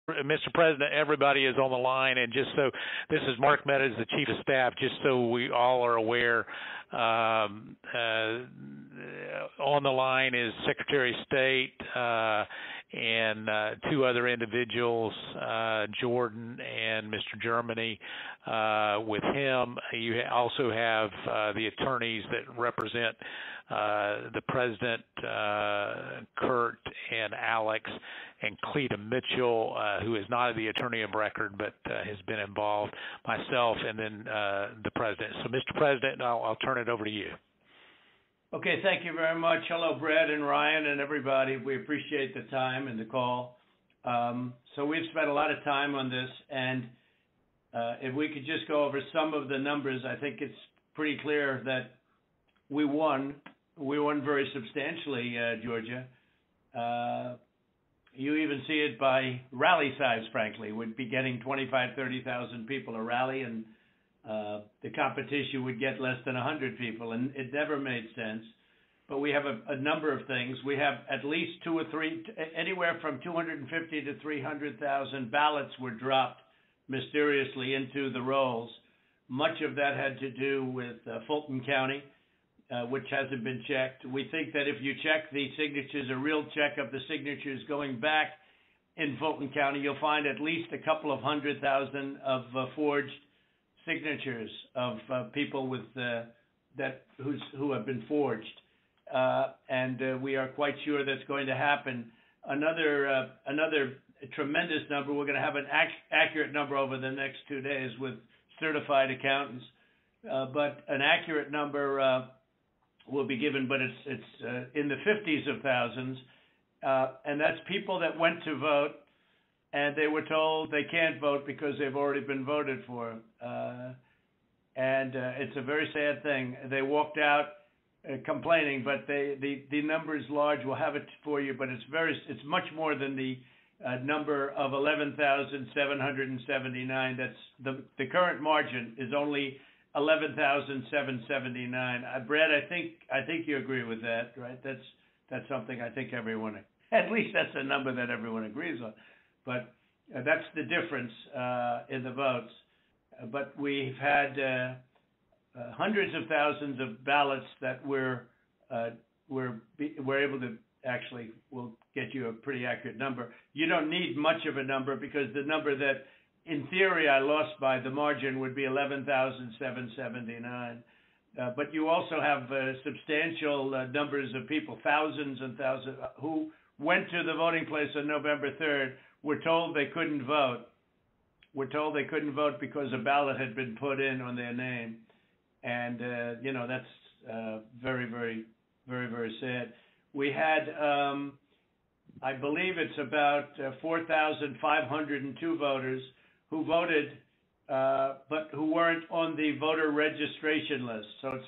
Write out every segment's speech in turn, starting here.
Mr. President, everybody is on the line, and just so this is Mark Meadows, the Chief of Staff. Just so we all are aware, on the line is Secretary of State and two other individuals, Jordan and Mr. Germany. With him, you also have the attorneys that represent the President, Kurt and Alex, and Cleta Mitchell, who is not the attorney of record but has been involved, myself, and then the President. So, Mr. President, I'll turn it over to you. Okay, thank you very much. Hello, Brad and Ryan and everybody. We appreciate the time and the call. So we've spent a lot of time on this, and if we could just go over some of the numbers, I think it's pretty clear that we won. We won very substantially, Georgia. You even see it by rally size, frankly. We'd be getting 25,000, 30,000 people a rally, and the competition would get less than 100 people, and it never made sense. But we have a number of things. We have at least two or three, anywhere from 250 to 300,000 ballots were dropped mysteriously into the rolls. Much of that had to do with Fulton County, which hasn't been checked. We think that if you check the signatures, a real check of the signatures going back in Fulton County, you'll find at least a couple of 100,000 of forged signatures of people with who have been forged, and we are quite sure that's going to happen. Another tremendous number. We're going to have an accurate number over the next 2 days with certified accountants, but an accurate number will be given, but it's in the 50s of thousands, and that's people that went to vote and they were told they can't vote because they've already been voted for, and it's a very sad thing. They walked out complaining, but the number is large. We'll have it for you, but it's much more than the number of 11,779. That's the current margin is only 11,779. Brad, I think you agree with that, right? That's something I think everyone, at least that's a number that everyone agrees on. But that's the difference in the votes. But we've had hundreds of thousands of ballots that we're able to actually. We'll get you a pretty accurate number. You don't need much of a number because the number that in theory I lost by the margin would be 11,779. But you also have substantial numbers of people, thousands and thousands, who went to the voting place on November 3rd, were told they couldn't vote. Were told they couldn't vote because a ballot had been put in on their name. And, that's very, very, very, very sad. We had, I believe it's about 4,502 voters who voted, but who weren't on the voter registration list. So it's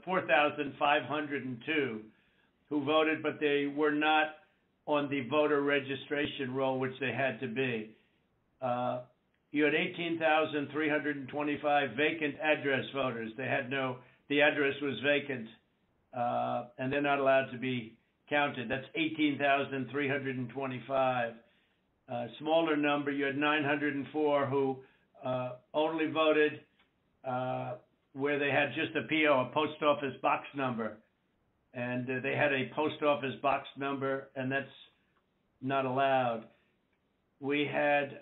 4,502 who voted, but they were not on the voter registration roll, which they had to be. You had 18,325 vacant address voters. The address was vacant, and they're not allowed to be counted. That's 18,325. Smaller number, you had 904 who only voted where they had just a PO, a post office box number. And they had a post office box number, and that's not allowed. We had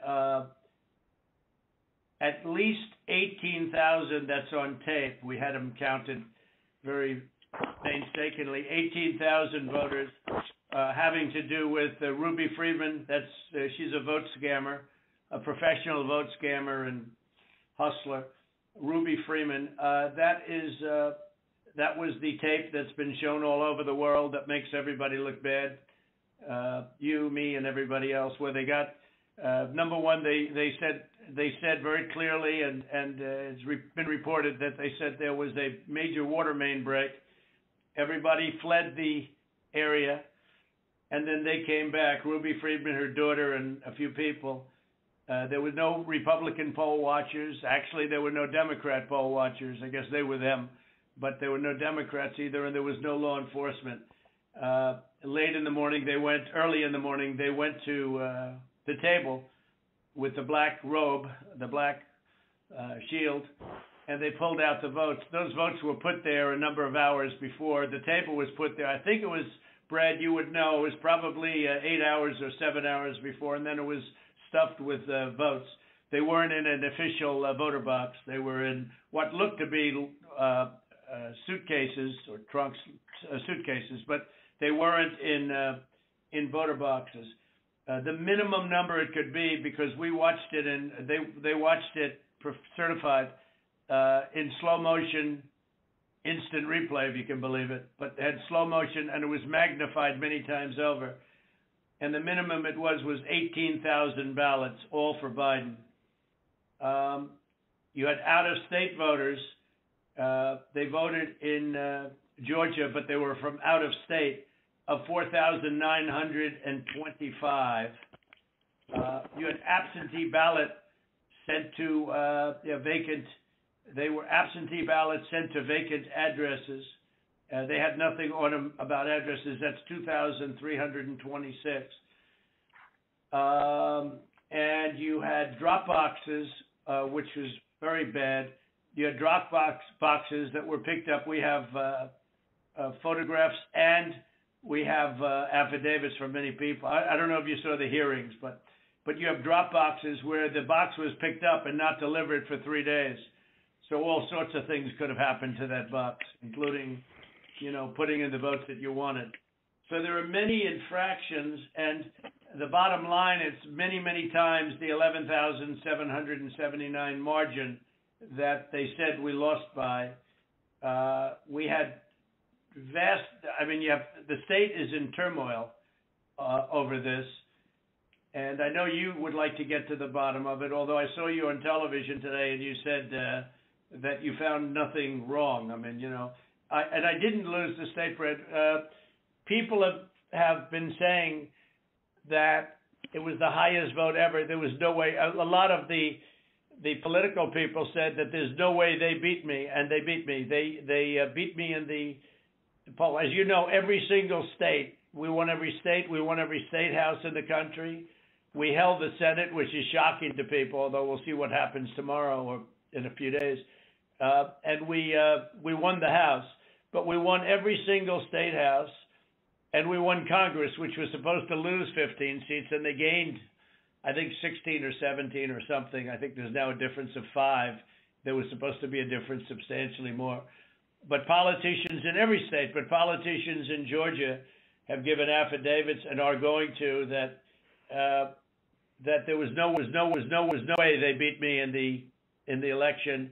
at least 18,000, that's on tape. We had them counted very painstakingly. 18,000 voters having to do with Ruby Freeman. She's a vote scammer, a professional vote scammer and hustler. Ruby Freeman. That was the tape that's been shown all over the world that makes everybody look bad. You, me, and everybody else. Where they got number one, they said very clearly, and it's been reported that they said there was a major water main break. Everybody fled the area, and then they came back. Ruby Freeman, her daughter, and a few people. There were no Republican poll watchers. Actually, there were no Democrat poll watchers. I guess they were them. But there were no Democrats either, and there was no law enforcement. Early in the morning, they went to the table with the black robe, the black shield, and they pulled out the votes. Those votes were put there a number of hours before. The table was put there. I think it was, Brad, you would know, it was probably 8 hours or 7 hours before, and then it was stuffed with votes. They weren't in an official voter box. They were in what looked to be suitcases or trunks, suitcases, but they weren't in voter boxes. The minimum number it could be, because we watched it and they watched it certified in slow motion, instant replay, if you can believe it, but it had slow motion and it was magnified many times over. And the minimum it was 18,000 ballots, all for Biden. You had out-of-state voters. They voted in Georgia, but they were from out of state, of 4,925. You had absentee ballot sent to vacant. They were absentee ballots sent to vacant addresses. They had nothing on them about addresses. That's 2,326. And you had drop boxes, which was very bad. You had drop boxes that were picked up. We have photographs and we have affidavits from many people. I don't know if you saw the hearings, but you have drop boxes where the box was picked up and not delivered for 3 days. So all sorts of things could have happened to that box, including, putting in the votes that you wanted. So there are many infractions, and the bottom line is many, many times the 11,779 margin that they said we lost by. We had the state is in turmoil over this, and I know you would like to get to the bottom of it, although I saw you on television today and you said that you found nothing wrong. I didn't lose the state, Fred. People have been saying that it was the highest vote ever. There was no way. A lot of the political people said that there's no way they beat me, and they beat me. They beat me in the poll. As you know, every single state, we won every state. We won every state house in the country. We held the Senate, which is shocking to people, although we'll see what happens tomorrow or in a few days. And we won the House, but we won every single state house, and we won Congress, which was supposed to lose 15 seats, and they gained, I think, 16 or 17 or something. I think there's now a difference of 5. There was supposed to be a difference substantially more. But politicians in every state, but politicians in Georgia have given affidavits and are going to that there was no way they beat me in the election.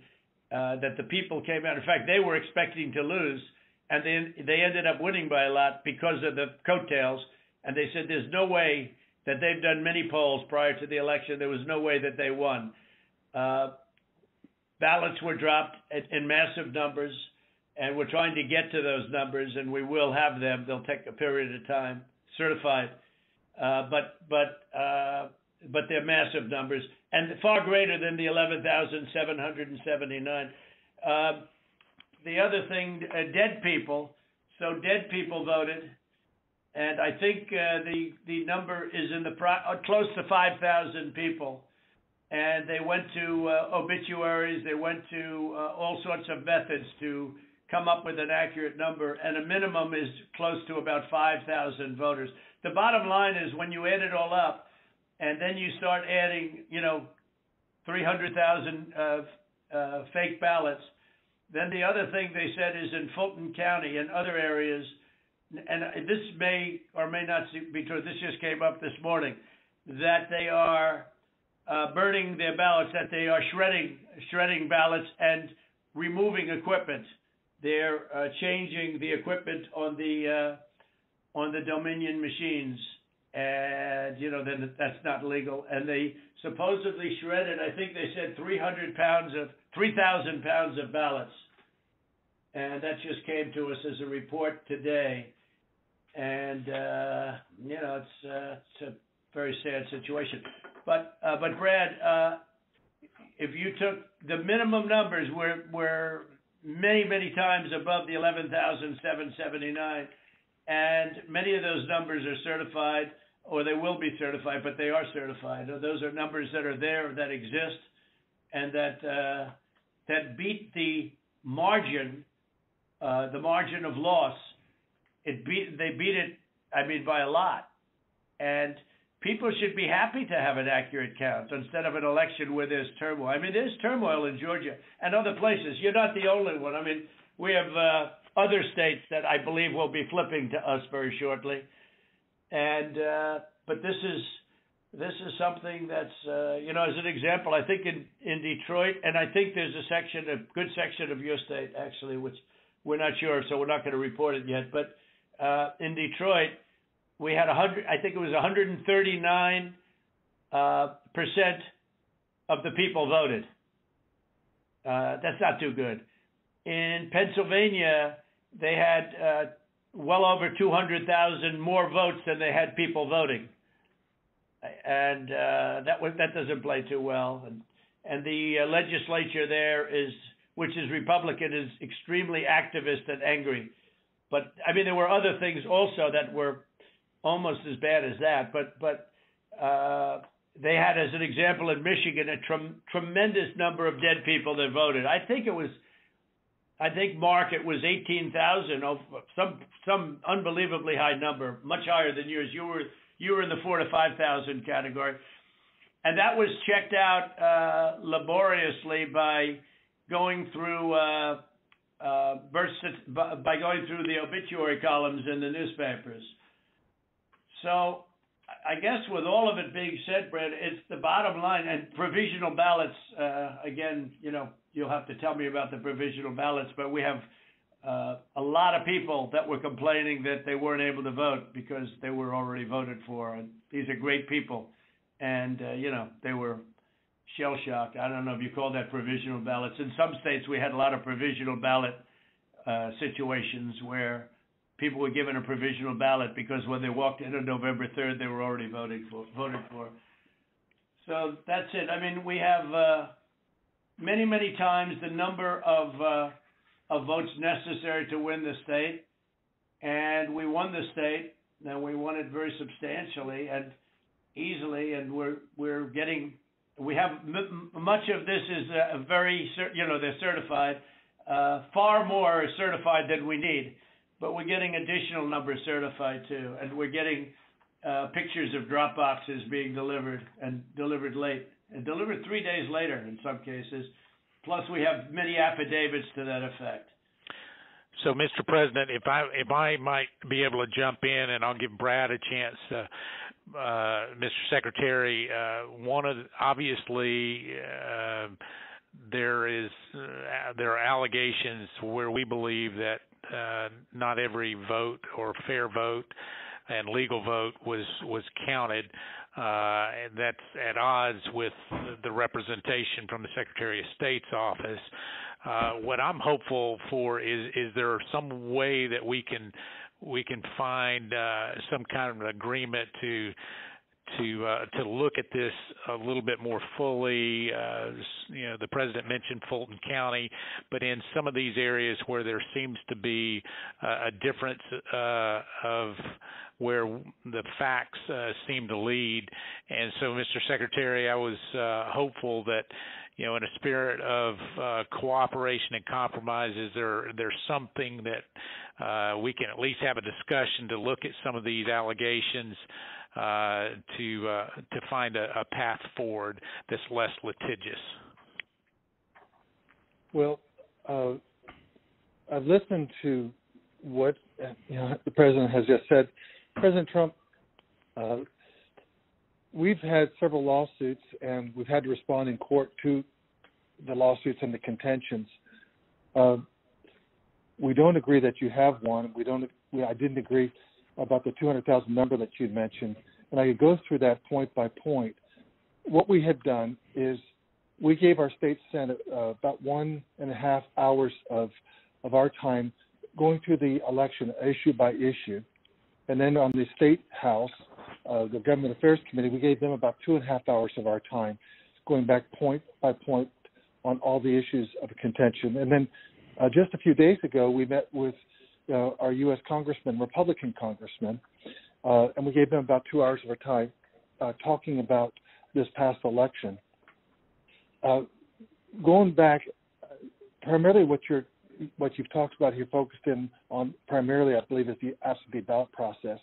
That the people came out. In fact, they were expecting to lose, and they ended up winning by a lot because of the coattails. And they said there's no way that they've done many polls prior to the election. There was no way that they won. Ballots were dropped in massive numbers, and we're trying to get to those numbers, and we will have them. They'll take a period of time, certified, but they're massive numbers and far greater than the 11,779. The other thing, dead people. So dead people voted, and I think the number is in the close to 5,000 people. And they went to obituaries. They went to all sorts of methods to come up with an accurate number, and a minimum is close to about 5,000 voters. The bottom line is when you add it all up, and then you start adding, 300,000 fake ballots, then the other thing they said is in Fulton County and other areas, and this may or may not be true, this just came up this morning, that they are burning their ballots, that they are shredding ballots and removing equipment. They're changing the equipment on the Dominion machines, and then that's not legal. And they supposedly shredded, I think they said 3,000 pounds of ballots, and that just came to us as a report today. And it's a very sad situation. But Brad, if you took the minimum numbers were many times above the 11,779, and many of those numbers are certified. or they will be certified, but they are certified. Those are numbers that are there, that exist, and that beat the margin of loss. They beat it, I mean, by a lot. And people should be happy to have an accurate count instead of an election where there's turmoil. I mean, there's turmoil in Georgia and other places. You're not the only one. I mean, we have other states that I believe will be flipping to us very shortly. And but this is something that's as an example, I think in Detroit, and I think there's a good section of your state actually, which we're not sure, so we're not going to report it yet. But in Detroit, we had 139% of the people voted. That's not too good. In Pennsylvania, they had well over 200,000 more votes than they had people voting, and that doesn't play too well. And the legislature there which is Republican, is extremely activist and angry. But I mean, there were other things also that were almost as bad as that. But they had, as an example, in Michigan, a tremendous number of dead people that voted. I think, Mark, it was 18,000, some unbelievably high number, much higher than yours. You were in the 4,000 to 5,000 category, and that was checked out laboriously by going through the obituary columns in the newspapers. So I guess with all of it being said, Brad, it's the bottom line. And provisional ballots, again, you'll have to tell me about the provisional ballots, but we have a lot of people that were complaining that they weren't able to vote because they were already voted for. And these are great people. And, they were shell-shocked. I don't know if you call that provisional ballots. In some states, we had a lot of provisional ballot situations where people were given a provisional ballot because when they walked in on November 3rd, they were already voted for. So that's it. I mean, we have many, many times the number of votes necessary to win the state, and we won the state, and we won it very substantially and easily, and we have much of this is they're certified. Far more is certified than we need, but we're getting additional numbers certified too, and we're getting pictures of drop boxes being delivered and delivered late and delivered 3 days later in some cases. Plus, we have many affidavits to that effect. So, Mr. President, if I might be able to jump in, and I'll give Brad a chance. Mr. Secretary, obviously there are allegations where we believe that not every vote or fair vote and legal vote was counted, and that's at odds with the representation from the Secretary of State's office. What I'm hopeful for is there some way that we can find some kind of an agreement to look at this a little bit more fully. The president mentioned Fulton County, but in some of these areas where there seems to be a difference of where the facts seem to lead. And so, Mr. Secretary, I was hopeful that, in a spirit of cooperation and compromises, there's something that we can at least have a discussion to look at some of these allegations to find a path forward that's less litigious. Well, I've listened to what the president has just said. President Trump, we've had several lawsuits, and we've had to respond in court to the lawsuits and the contentions. We don't agree that you have one. I didn't agree about the 200,000 number that you mentioned, and I could go through that point by point. What we had done is we gave our state senate about 1.5 hours of our time going through the election issue by issue, and then on the state house, the Government Affairs Committee, we gave them about 2.5 hours of our time, going back point by point on all the issues of contention. And then just a few days ago, we met with our U.S. congressman, Republican congressman, and we gave them about 2 hours of our time talking about this past election. Going back, primarily what you've talked about here, focused in on primarily, I believe, is the absentee ballot process.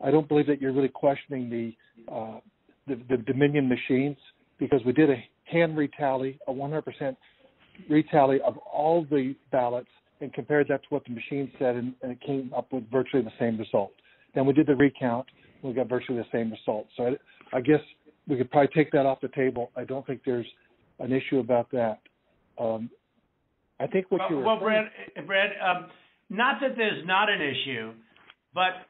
I don't believe that you're really questioning the Dominion machines, because we did a hand retally, a 100% retally of all the ballots, and compared that to what the machine said, and it came up with virtually the same result. Then we did the recount, and we got virtually the same result. So I guess we could probably take that off the table. I don't think there's an issue about that. I think what you were saying... Well, Brad, not that there's not an issue, but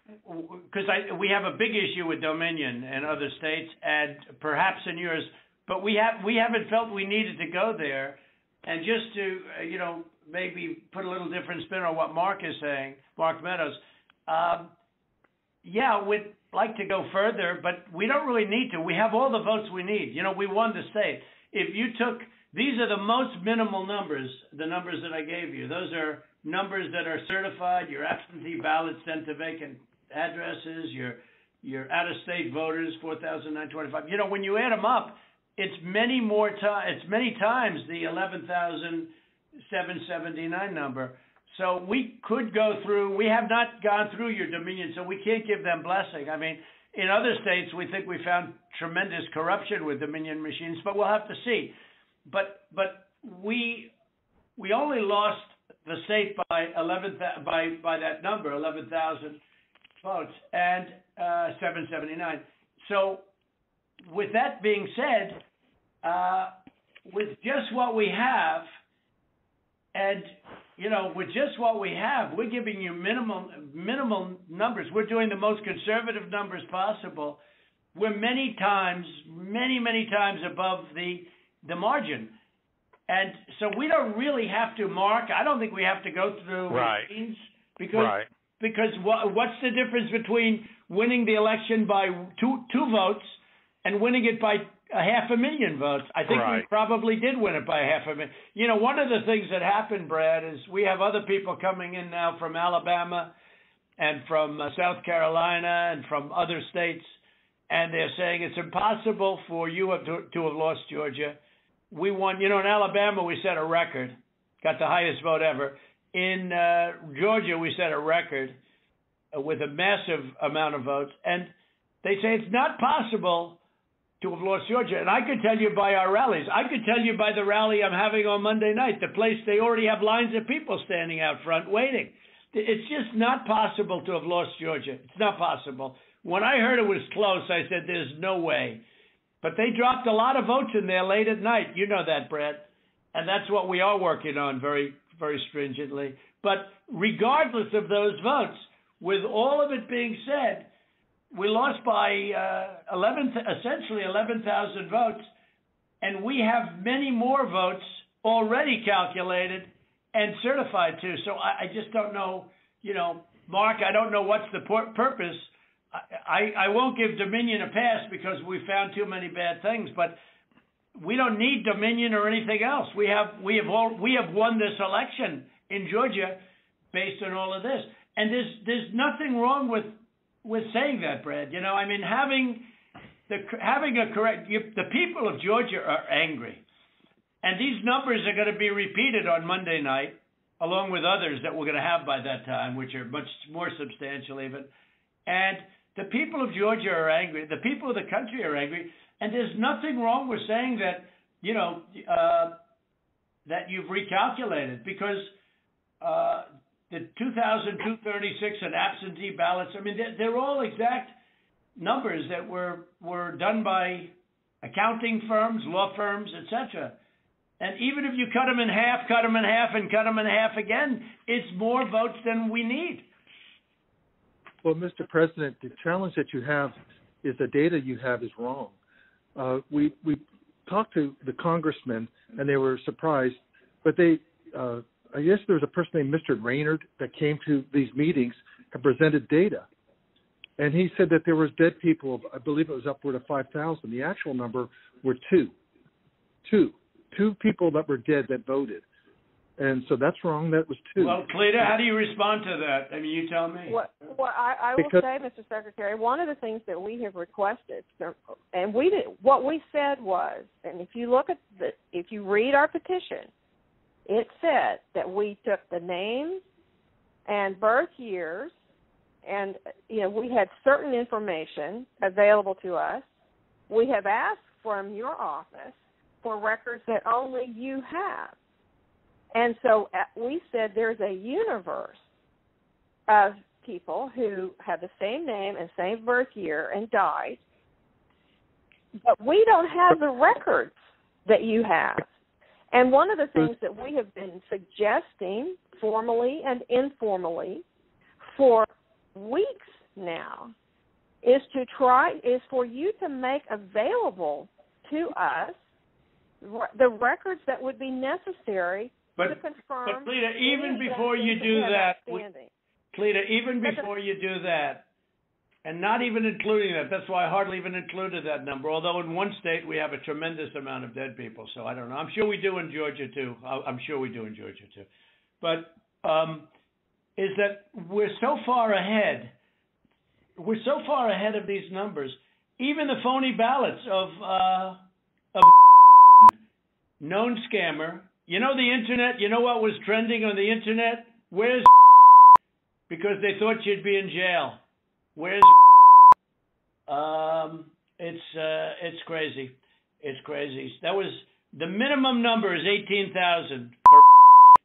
because we have a big issue with Dominion and other states, and perhaps in yours, but we haven't felt we needed to go there. And just to maybe put a little different spin on what Mark is saying, Mark Meadows, we'd like to go further, but we don't really need to. We have all the votes we need. We won the state. If you took, these are the most minimal numbers, the numbers that I gave you. Those are numbers that are certified, your absentee ballots sent to vacant addresses, your out-of-state voters, 4,925. When you add them up, it's many times the 11,779 number. So we could go through. We have not gone through your Dominion, so we can't give them blessing. I mean, in other states, we think we found tremendous corruption with Dominion machines, but we'll have to see. But we only lost the state by that number, 11,000 votes, and 779. So with that being said, with just what we have, and with just what we have, we're giving you minimal numbers. We're doing the most conservative numbers possible. We're many times above the margin. And so we don't really have to, Mark. I don't think we have to go through machines because what's the difference between winning the election by two votes and winning it by 500,000 votes? I think we probably did win it by 500,000. One of the things that happened, Brad, is we have other people coming in now from Alabama and from South Carolina and from other states, and they're saying it's impossible for you to have lost Georgia. We won, in Alabama we set a record, got the highest vote ever. In Georgia we set a record with a massive amount of votes, and they say it's not possible to have lost Georgia. And I could tell you by our rallies. I could tell you by the rally I'm having on Monday night, the place they already have lines of people standing out front waiting. It's just not possible to have lost Georgia. It's not possible. When I heard it was close, I said, there's no way. But they dropped a lot of votes in there late at night. You know that, Brett. And that's what we are working on very, very stringently. But regardless of those votes, with all of it being said, we lost by essentially 11,000 votes, and we have many more votes already calculated and certified too. So I just don't know, Mark, I don't know what's the purpose. I won't give Dominion a pass because we found too many bad things, but we don't need Dominion or anything else. We have won this election in Georgia based on all of this, and there's nothing wrong with saying that, Brad. Having a correct. The people of Georgia are angry, and these numbers are going to be repeated on Monday night, along with others that we're going to have by that time, which are much more substantial even. And the people of Georgia are angry. The people of the country are angry, and there's nothing wrong with saying that. That you've recalculated, because the 2,236 and absentee ballots, they're all exact numbers that were done by accounting firms, law firms, etc. And even if you cut them in half, and cut them in half again, it's more votes than we need. Well, Mr. President, the challenge that you have is the data you have is wrong. We talked to the congressmen, and they were surprised, but I guess there was a person named Mr. Raynard that came to these meetings and presented data. And he said that there was dead people, I believe it was upward of 5,000. The actual number were two people that were dead that voted. And so that's wrong. That was 2. Well, Cleta, how do you respond to that? I mean, you tell me. Well, I will say, Mr. Secretary, one of the things that we have requested, and what we said was, and if you look at if you read our petition, it said that we took the names and birth years, and we had certain information available to us. We have asked from your office for records that only you have. And so we said there's a universe of people who have the same name and same birth year and died, but we don't have the records that you have. And one of the things that we have been suggesting formally and informally for weeks now is for you to make available to us the records that would be necessary to confirm. But Cleta, even before you do that, Cleta, even before you do that, and not even including that, that's why I hardly even included that number, although in one state we have a tremendous amount of dead people, so I don't know. I'm sure we do in Georgia, too. But is that we're so far ahead. We're so far ahead of these numbers. Even the phony ballots of known scammer. You know the internet? You know what was trending on the internet? Where's because they thought you'd be in jail. Where's it's crazy. It's crazy. That was the minimum number is 18,000 for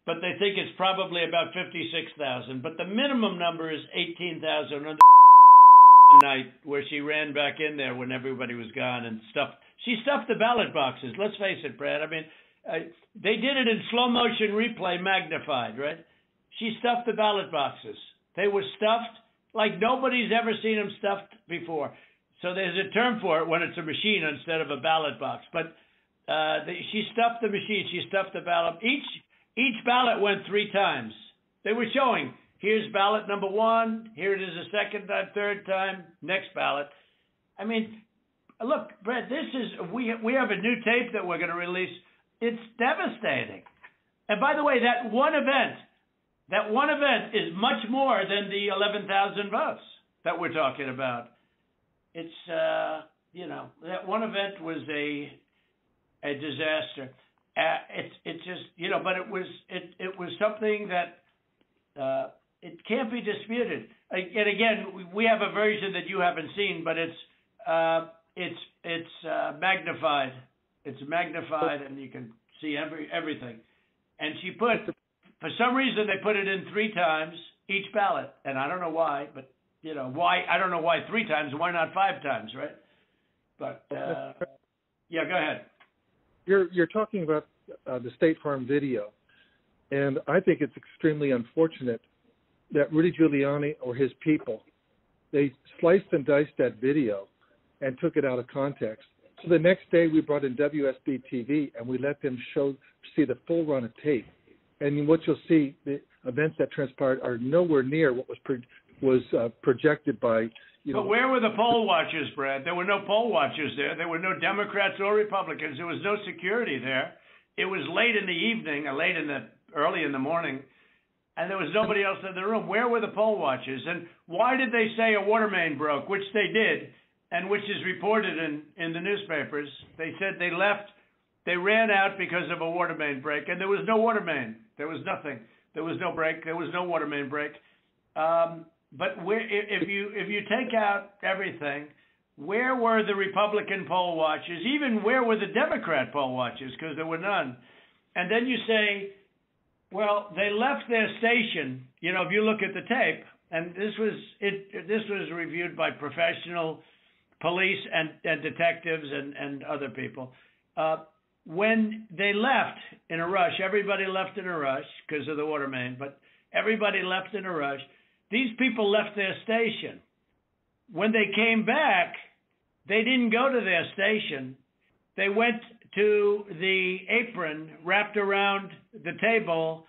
but they think it's probably about 56,000. But the minimum number is 18,000 on the night where she ran back in there when everybody was gone and stuffed. She stuffed the ballot boxes. Let's face it, Brad. I mean, they did it in slow motion replay, magnified, right? She stuffed the ballot boxes. They were stuffed like nobody's ever seen them stuffed before. So there's a term for it when it's a machine instead of a ballot box. But she stuffed the machine. She stuffed the ballot. Each ballot went 3 times. They were showing, here's ballot number 1. Here it is a second time, third time, next ballot. I mean, look, Brett, we have a new tape that we're going to release. It's devastating. And by the way, that one event is much more than the 11,000 votes that we're talking about. It's, that one event was a disaster. It's just, but it was something that it can't be disputed. And again, we have a version that you haven't seen, but it's magnified. It's magnified, and you can see everything. And she put, for some reason, they put it in 3 times each ballot, and I don't know why, but why? I don't know why 3 times. Why not 5 times, right? But yeah, go ahead. You're talking about the State Farm video, and I think it's extremely unfortunate that Rudy Giuliani or his people, they sliced and diced that video and took it out of context. So the next day we brought in WSB TV and we let them see the full run of tape. And what you'll see, the events that transpired are nowhere near what was projected by. But where were the poll watchers, Brad? There were no poll watchers there. There were no Democrats or Republicans. There was no security there. It was late in the evening, or early in the morning, and there was nobody else in the room. Where were the poll watchers? And why did they say a water main broke, which they did, and which is reported in the newspapers? They said they left. They ran out because of a water main break, and there was no water main. There was nothing. There was no break. There was no water main break. But if you take out everything, where were the Republican poll watchers? Even where were the Democrat poll watchers? Because there were none. And then you say, well, they left their station. If you look at the tape, and this was reviewed by professional police and detectives and other people. When they left in a rush, everybody left in a rush because of the water main, but everybody left in a rush. These people left their station. When they came back, they didn't go to their station. They went to the apron wrapped around the table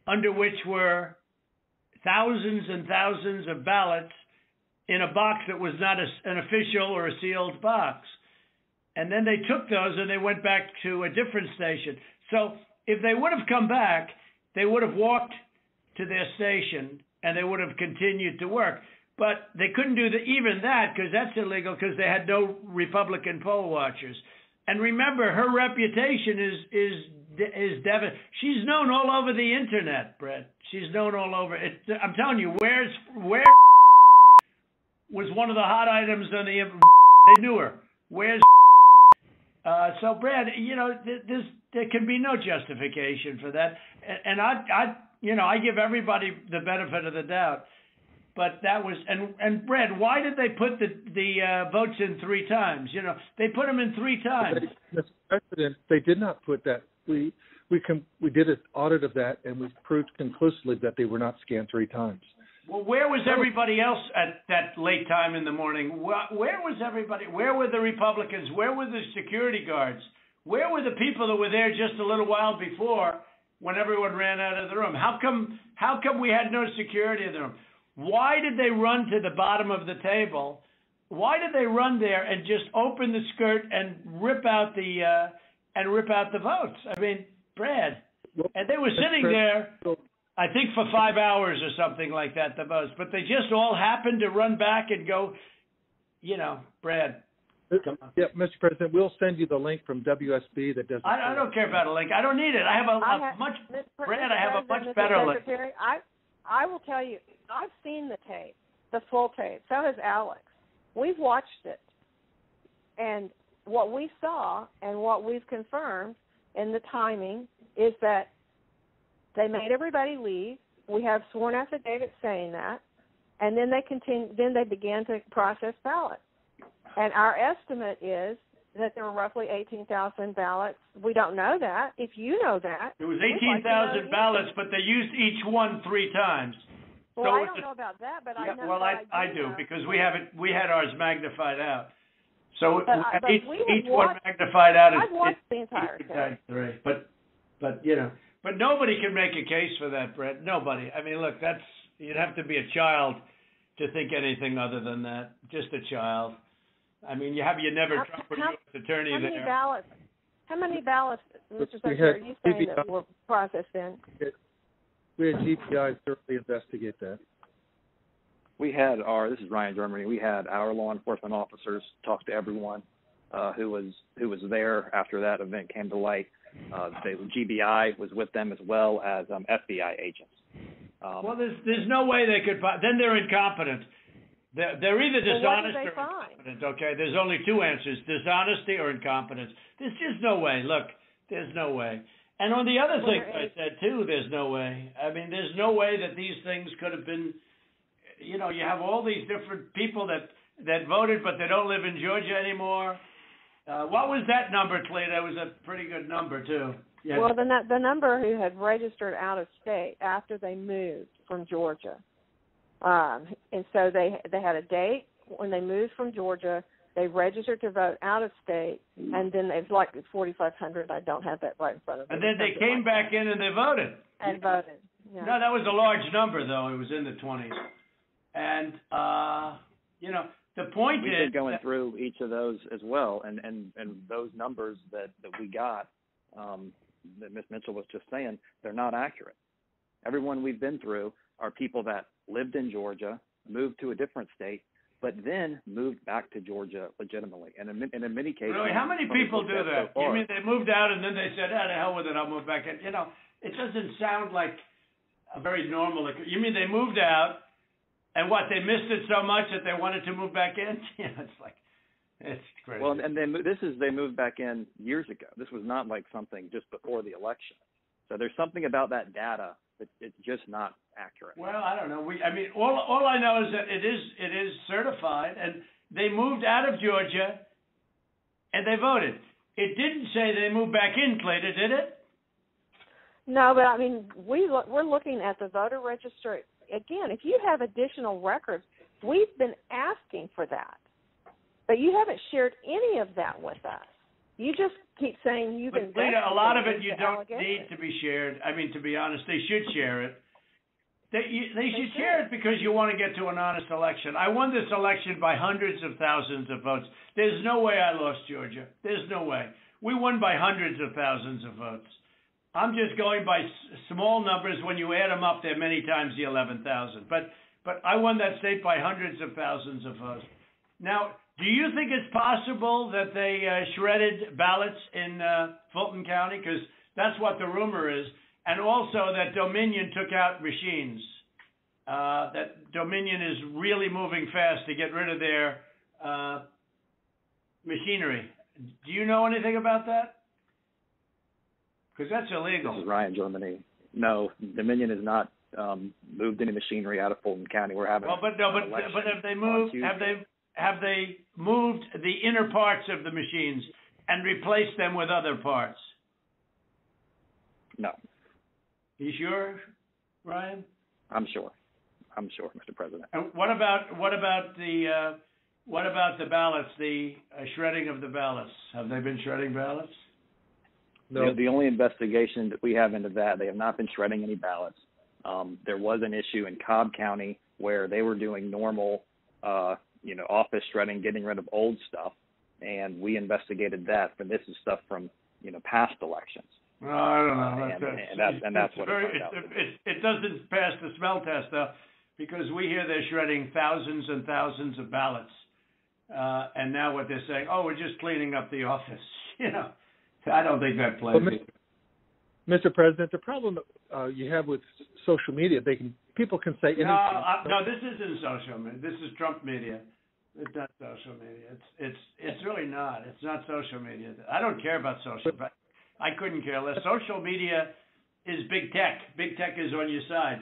under which were thousands and thousands of ballots in a box that was not an official or a sealed box. And then they took those and they went back to a different station. So if they would have come back, they would have walked to their station and they would have continued to work. But they couldn't do even that because that's illegal because they had no Republican poll watchers. And remember, her reputation is devastating. She's known all over the internet, Brett. She's known all over. I'm telling you, where was one of the hot items on the. They knew her. Where's so Brad? You know, there can be no justification for that. And I give everybody the benefit of the doubt. But that was and Brad, why did they put the votes in 3 times? You know, they put them in 3 times. Mr. President, they did not put that. We did an audit of that, and we proved conclusively that they were not scanned 3 times. Well, where was everybody else at that late time in the morning? Where was everybody? Where were the Republicans? Where were the security guards? Where were the people that were there just a little while before when everyone ran out of the room? How come we had no security in the room? Why did they run to the bottom of the table? Why did they run there and just open the skirt and rip out the votes? I mean, Brad, and they were sitting there, I think for 5 hours or something like that, the most. But they just all happened to run back and go, you know, Brad. Come on. Yeah, Mr. President, we'll send you the link from WSB that does. I don't care about a link. I don't need it. I have a much better link. I will tell you, I've seen the tape, the full tape. So has Alex. We've watched it. And what we saw and what we've confirmed in the timing is that they made everybody leave. We have sworn affidavits saying that. And then they began to process ballots. And our estimate is that there were roughly 18,000 ballots. We don't know that. If you know that. There was 18,000 ballots, but they used each one 3 times. Well, I don't know about that, but I know. Well, I do because we had ours magnified out. So each one magnified out. I've watched the entire thing. But you know, but nobody can make a case for that, Brett. Nobody. I mean, look, you'd have to be a child to think anything other than that. Just a child. I mean, you never Trump or U.S. attorney there. How many ballots, Mr. Secretary, are you saying that were processed in? We had GPI thoroughly investigate that. This is Ryan Germany. We had our law enforcement officers talk to everyone who was there after that event came to light. GBI was with them as well as FBI agents. Well, there's no way they could. Then they're incompetent. They're either dishonest or incompetent, okay? There's only 2 answers, dishonesty or incompetence. There's just no way. Look, there's no way. And on the other thing I said, too, there's no way. I mean, there's no way that these things could have been, you know, you have all these different people that voted, but they don't live in Georgia anymore. What was that number, Clea? That was a pretty good number, too. Yeah. Well, the number who had registered out of state after they moved from Georgia. And so they had a date when they moved from Georgia. They registered to vote out of state, and then it's like 4,500. I don't have that right in front of me. And then they came back in and they voted. And voted. Yeah. No, that was a large number, though. It was in the 20s. And, you know, the point We've is... been going through each of those as well, and those numbers that we got, that Ms. Mitchell was just saying, they're not accurate. Everyone we've been through are people that lived in Georgia, moved to a different state, but then moved back to Georgia legitimately. And in many cases... Really? How many people do that? So you mean they moved out and then they said, the hell with it, I'll move back in? You know, it doesn't sound like a very normal... You mean they moved out and what, they missed it so much that they wanted to move back in? Yeah, it's like... It's crazy. Well, and they moved back in years ago. This was not like something just before the election. So there's something about that data that it's just not accurate. Well, I don't know. All I know is that it is certified, and they moved out of Georgia, and they voted. It didn't say they moved back in, Clayton, did it? No, but I mean, we're looking at the voter registry. Again, if you have additional records, we've been asking for that. But you haven't shared any of that with us. You just keep saying you've been. But a lot of it you don't need to be shared. I mean, to be honest, they should share it. They should share it because you want to get to an honest election. I won this election by hundreds of thousands of votes. There's no way I lost Georgia. There's no way. We won by hundreds of thousands of votes. I'm just going by small numbers. When you add them up, they're many times the 11,000. But I won that state by hundreds of thousands of votes. Now, do you think it's possible that they shredded ballots in Fulton County? Because that's what the rumor is. And also that Dominion took out machines. That Dominion is really moving fast to get rid of their machinery. Do you know anything about that? Because that's illegal. This is Ryan, Germany. No, Dominion has not moved any machinery out of Fulton County. We're having but have they moved? Have they moved the inner parts of the machines and replaced them with other parts? No. You sure, Ryan? I'm sure, Mr. President. And what about the ballots? The shredding of the ballots. Have they been shredding ballots? No. The only investigation that we have into that, they have not been shredding any ballots. There was an issue in Cobb County where they were doing normal, office shredding, getting rid of old stuff, and we investigated that. But this is stuff from, past elections. Oh, I don't know. That's what it doesn't pass the smell test, though, because we hear they're shredding thousands and thousands of ballots, and now what they're saying, we're just cleaning up the office. I don't think that plays. Mr. President, the problem you have with social media, people can say anything. No, this isn't social media. This is Trump media. It's not social media. It's really not. It's not social media. I don't care about social. But I couldn't care less. Social media is big tech. Big tech is on your side.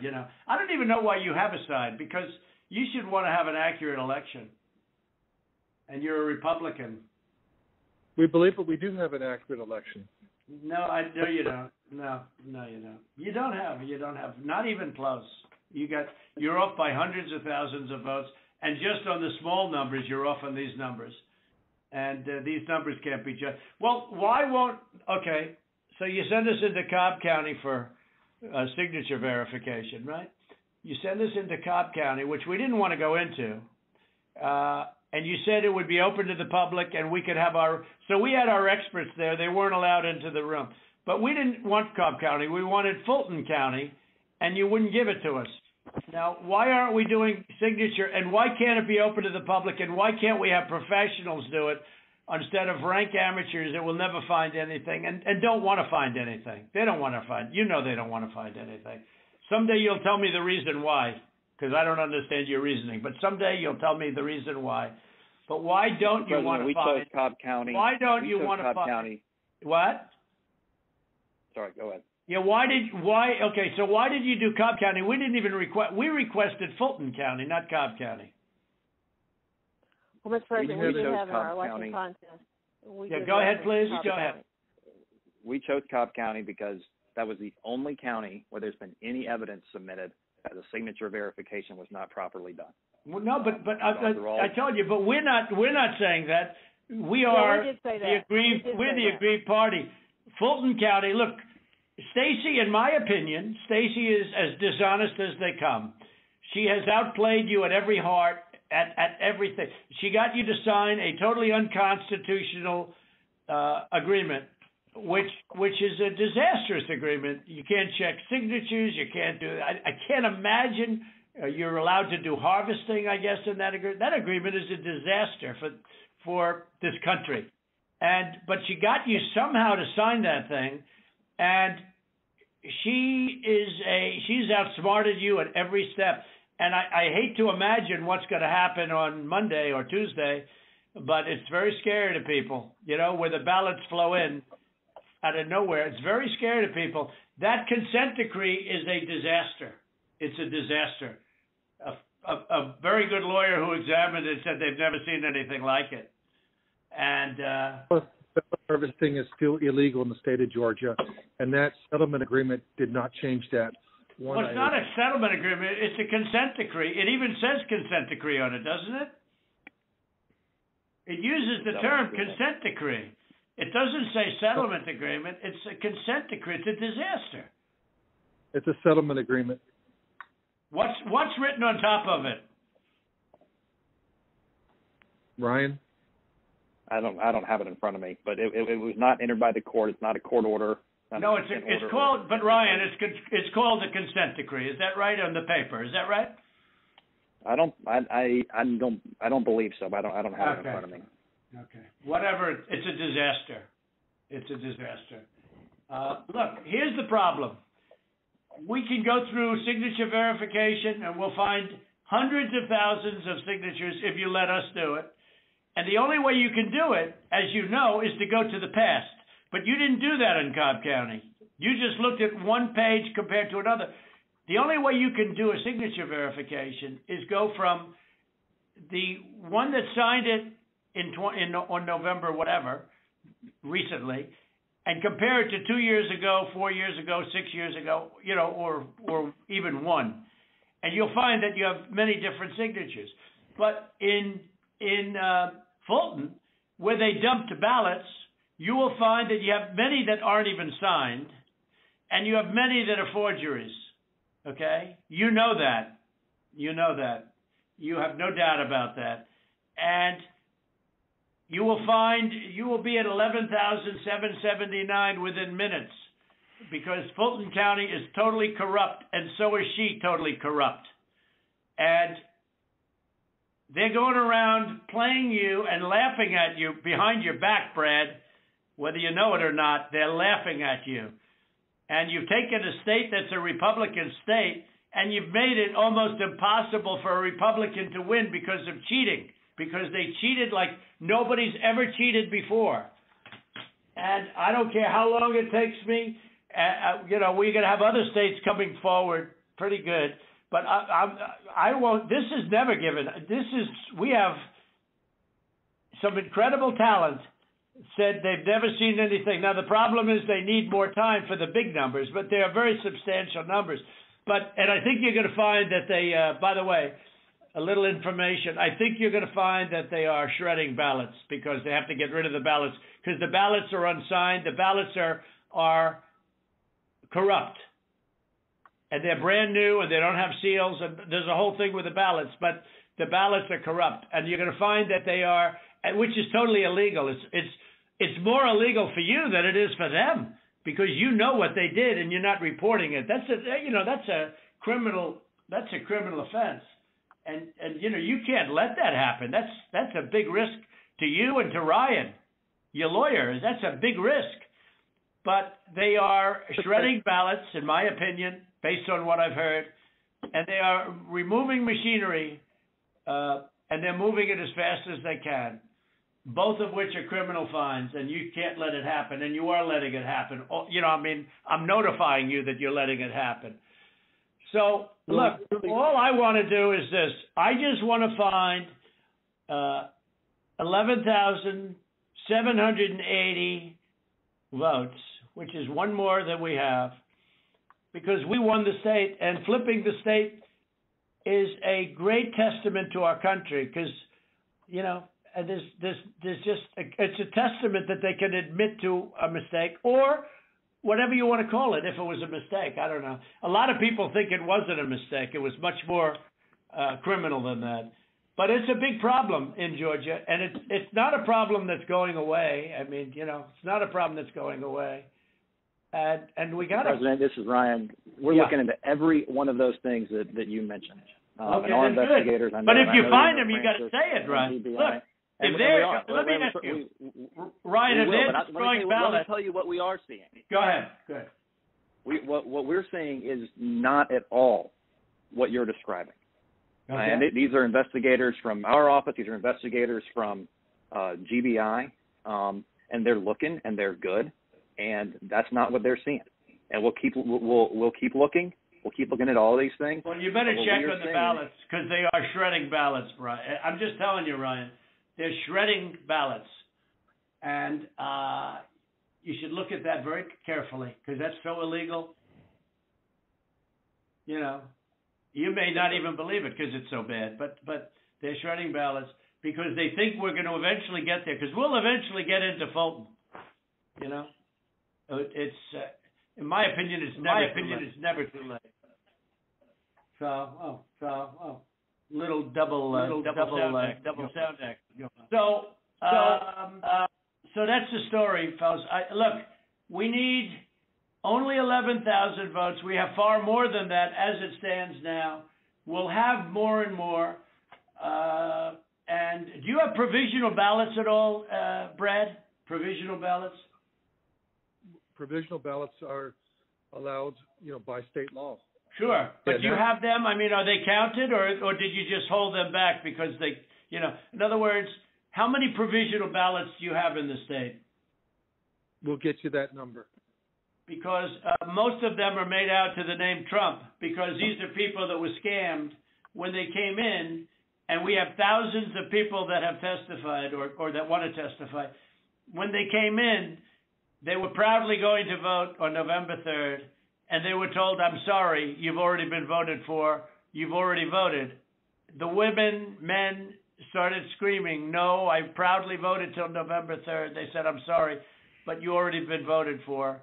I don't even know why you have a side, because you should want to have an accurate election. And you're a Republican. We believe that we do have an accurate election. No, you don't. No, you don't. You don't have. Not even close. You're off by hundreds of thousands of votes, and just on the small numbers, you're off on these numbers, and these numbers can't be judged. Well, why won't? Okay, so you send us into Cobb County for signature verification, right? You send us into Cobb County, which we didn't want to go into. And you said it would be open to the public, and we could have so we had our experts there. They weren't allowed into the room. But we didn't want Cobb County. We wanted Fulton County, and you wouldn't give it to us. Now, why aren't we doing signature, and why can't it be open to the public, and why can't we have professionals do it instead of rank amateurs that will never find anything and don't want to find anything? They don't want to find. They don't want to find anything. Someday you'll tell me the reason why, because I don't understand your reasoning. But someday you'll tell me the reason why. But why don't you want to find? We chose Cobb County. Why don't you want to find? What? Sorry, go ahead. Yeah, okay, so why did you do Cobb County? We didn't even we requested Fulton County, not Cobb County. Well, Mr. President, we did have our election contest. Go ahead, please. Go ahead. We chose Cobb County because that was the only county where there's been any evidence submitted that the signature verification was not properly done. Well, no, but I told you, but we're not saying that. We are we did say the aggrieved. We're the aggrieved party. Fulton County. Look, Stacy, in my opinion, Stacy is as dishonest as they come. She has outplayed you at every heart, at everything. She got you to sign a totally unconstitutional agreement, which is a disastrous agreement. You can't check signatures. You can't do. I can't imagine you're allowed to do harvesting. I guess in that agreement. That agreement is a disaster for this country. But she got you somehow to sign that thing, and she's outsmarted you at every step. And I hate to imagine what's going to happen on Monday or Tuesday, but it's very scary to people, where the ballots flow in out of nowhere. It's very scary to people. That consent decree is a disaster. It's a disaster. A very good lawyer who examined it said they've never seen anything like it. And harvesting is still illegal in the state of Georgia, and that settlement agreement did not change that. Well, it's not a settlement agreement. It's a consent decree. It even says consent decree on it, doesn't it? It uses the term consent decree. It doesn't say settlement agreement. It's a consent decree. It's a disaster. It's a settlement agreement. What's written on top of it? Ryan? I don't have it in front of me, but it was not entered by the court. It's not a court order. No, it's called. But Ryan, it's called a consent decree. Is that right on the paper? Is that right? I don't believe so. But I don't have it in front of me. Okay. Whatever. It's a disaster. It's a disaster. Look, here's the problem. We can go through signature verification, and we'll find hundreds of thousands of signatures if you let us do it. And the only way you can do it, as you know, is to go to the past. But you didn't do that in Cobb County. You just looked at one page compared to another. The only way you can do a signature verification is go from the one that signed it on November whatever, recently, and compare it to 2 years ago, 4 years ago, 6 years ago, or even one. And you'll find that you have many different signatures. But in Fulton, where they dumped ballots, you will find that you have many that aren't even signed, and you have many that are forgeries. Okay? You know that. You know that. You have no doubt about that. And you will be at 11,779 within minutes, because Fulton County is totally corrupt, and so is she totally corrupt. And they're going around playing you and laughing at you behind your back, Brad. Whether you know it or not, they're laughing at you. And you've taken a state that's a Republican state, and you've made it almost impossible for a Republican to win because of cheating, because they cheated like nobody's ever cheated before. And I don't care how long it takes me. We're going to have other states coming forward pretty good. But I won't. This is never given. We have some incredible talent. Said they've never seen anything. Now the problem is they need more time for the big numbers, but they are very substantial numbers. And I think you're going to find that they. By the way, a little information. I think you're going to find that they are shredding ballots because they have to get rid of the ballots because the ballots are unsigned. The ballots are corrupt. And they're brand new, and they don't have seals, and there's a whole thing with the ballots, but the ballots are corrupt. And you're going to find that they are, which is totally illegal. It's more illegal for you than it is for them, because you know what they did and you're not reporting it. That's a criminal offense. And you can't let that happen. That's a big risk to you and to Ryan, your lawyer. That's a big risk. But they are shredding ballots, in my opinion, based on what I've heard, and they are removing machinery, and they're moving it as fast as they can, both of which are criminal fines, and you can't let it happen, and you are letting it happen. I'm notifying you that you're letting it happen. So, look, all I want to do is this. I just want to find 11,780 votes, which is one more than we have, because we won the state, and flipping the state is a great testament to our country, because, it's a testament that they can admit to a mistake, or whatever you want to call it, if it was a mistake. I don't know. A lot of people think it wasn't a mistake. It was much more criminal than that. But it's a big problem in Georgia, and it's not a problem that's going away. I mean, it's not a problem that's going away. And we got to... President, this is Ryan. We're looking into every one of those things that you mentioned. Okay, and our investigators, good. But if you find them, you got to say it, Ryan. Look, if they're... Let me ask you, Ryan, if they're destroying ballots... Let me tell you what we are seeing. Go ahead. Good. What we're seeing is not at all what you're describing. Okay. And these are investigators from our office. These are investigators from GBI, and they're looking, and they're good, and that's not what they're seeing. And we'll keep looking. We'll keep looking at all these things. Well, you better check on the ballots, because they are shredding ballots, Brian. I'm just telling you, Ryan, they're shredding ballots, and you should look at that very carefully, because that's so illegal. You may not even believe it because it's so bad, but they're shredding ballots because they think we're going to eventually get there, because we'll eventually get into Fulton. It's in my opinion, it's never too late. So little double sound act. So that's the story, fellas. Look, we need Only 11,000 votes. We have far more than that as it stands now. We'll have more and more. And do you have provisional ballots at all, Brad? Provisional ballots? Provisional ballots are allowed, by state law. Sure, but Yeah, do you have them? I mean, are they counted, or did you just hold them back because they, in other words, how many provisional ballots do you have in the state? We'll get you that number. Because most of them are made out to the name Trump, because these are people that were scammed when they came in, and we have thousands of people that have testified or that want to testify. When they came in, they were proudly going to vote on November 3rd, and they were told, I'm sorry, you've already been voted for, you've already voted. The women, men started screaming, no, I proudly voted till November 3rd. They said, I'm sorry, but you already been voted for,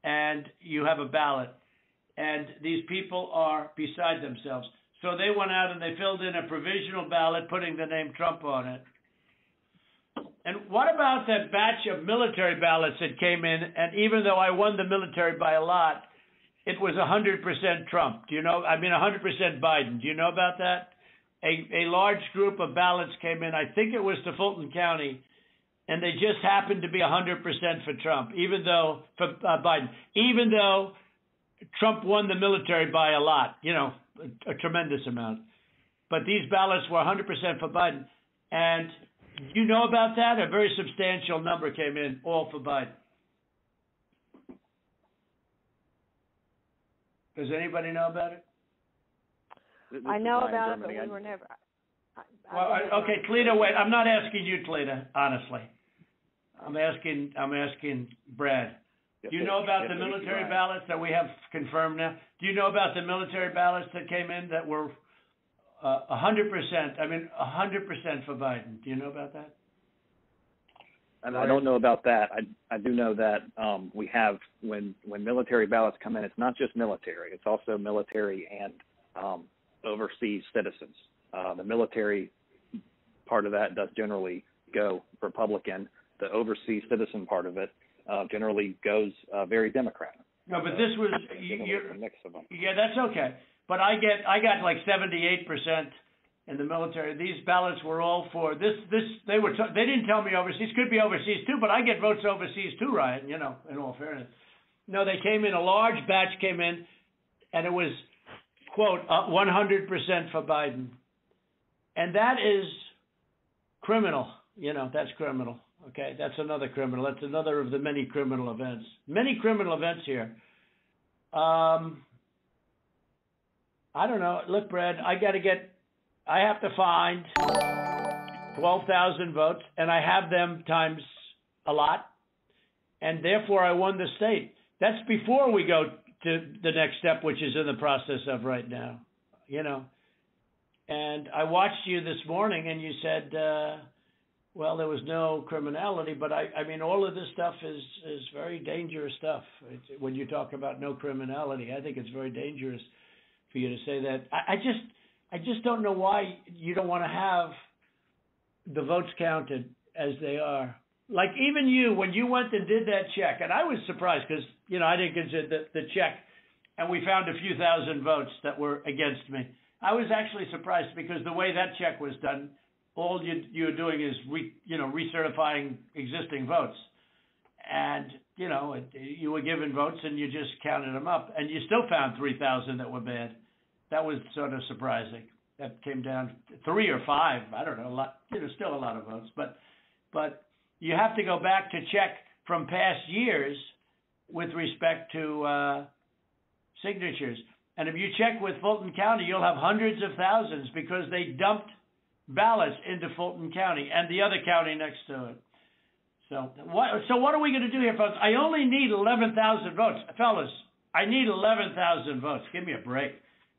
and you have a ballot. And these people are beside themselves. So they went out and they filled in a provisional ballot, putting the name Trump on it. And what about that batch of military ballots that came in? And even though I won the military by a lot, it was 100% Trump. 100% Biden. Do you know about that? A large group of ballots came in. I think it was to Fulton County, and they just happened to be 100% for Trump, for Biden, even though Trump won the military by a lot, a tremendous amount. But these ballots were 100% for Biden. And you know about that? A very substantial number came in, all for Biden. Does anybody know about it? I know about it, but we were never. Okay, Cleta, wait. I'm not asking you, Cleta, honestly. I'm asking Brad. Do you know about the military ballots that we have confirmed now? Do you know about the military ballots that came in that were 100%? 100% for Biden. Do you know about that? And I don't know about that. I do know that we have when military ballots come in, it's not just military. It's also military and overseas citizens. The military part of that does generally go Republican. The overseas citizen part of it generally goes very Democrat. No, but this was a mix of them. Yeah, that's okay. But I got like 78% in the military. These ballots were all for this. They didn't tell me overseas. Could be overseas too, but I get votes overseas too, Ryan. In all fairness. No, they came in. A large batch came in, and it was quote 100% for Biden, and that is criminal. That's criminal. Okay, that's another criminal. That's another of the many criminal events. Many criminal events here. I don't know. Look, Brad, I have to find 12,000 votes, and I have them times a lot, and therefore I won the state. That's before we go to the next step, which is in the process of right now, And I watched you this morning, and you said, well, there was no criminality, but all of this stuff is very dangerous stuff. When you talk about no criminality, I think it's very dangerous for you to say that. I just don't know why you don't want to have the votes counted as they are. Like even you, when you went and did that check, and I was surprised because, I didn't consider the check, and we found a few thousand votes that were against me. I was actually surprised because the way that check was done, all you're doing is recertifying existing votes. And, you were given votes and you just counted them up. And you still found 3,000 that were bad. That was sort of surprising. That came down 3 or 5. I don't know, a lot. Still a lot of votes. But you have to go back to check from past years with respect to signatures. And if you check with Fulton County, you'll have hundreds of thousands because they dumped ballots into Fulton County and the other county next to it. So what are we going to do here, folks? I only need 11,000 votes. Fellas, I need 11,000 votes. Give me a break.